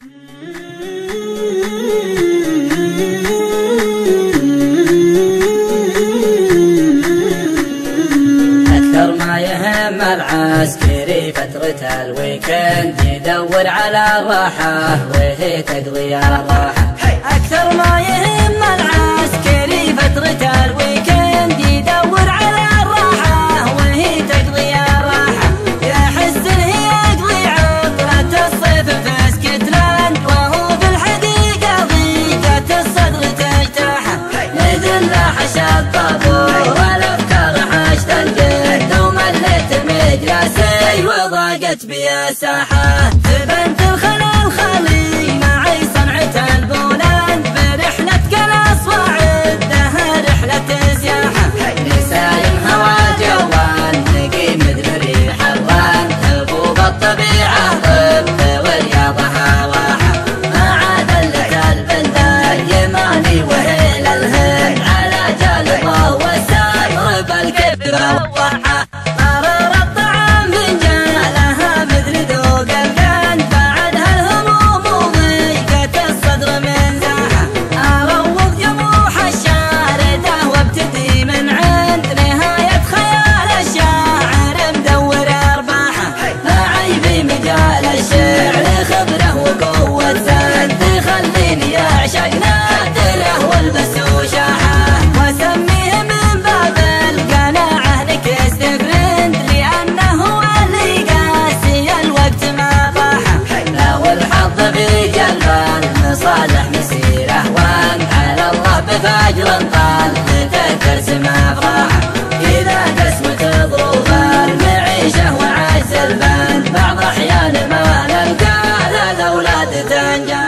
أكثر ما يهم العسكري فترة الويكند يدور على الراحة وهي تقضي الراحة. أكثر ما يهم العسكري فترة الويكند يدور على الراحة وهي تقضي الراحة. يحس هي يقضي عطلة الصيف في اسكتلاند وهو في الحقيقة ضيقة الصدر تجتاحه. مثل حشا الطابور والأفكار حشت القد وملت مجلسي وضاقت بي الساحة. بنت الخلل خلي معي صنعة البولند برحلة كلاس وعدها رحلة سياحة. نسايم هوا جوان نقي مثل ريح الران حبوب الطبيعة طب والرياضة هواحة. ما عاد إلا البلدان يماني وهيل الهند على جلبه والسطر بالكبر والضحى. قرر الطعام فنجانها مثل ذوق القند بعدها الهموم وضيقة الصدر من زاحة. أروض جموح الشاردة وابتدي من عند نهاية خيال الشاعر مدور أرباحه. عيبي مجال الشعر خبره وقوة زاد تخليني أعشق نادله والبس وشاحه. واسميه من باب القناعة نكست فرند لأنه هو اللي قاسي الوقت ما ضاحه. لو الحظ في جلبان مصالح مسير أهوان على الله بفجر طال تكرسم أفراحه. إذا قسمت ظروف المعيشة وعز البند بعض أحيان ما نلقى الأولاد تنجح.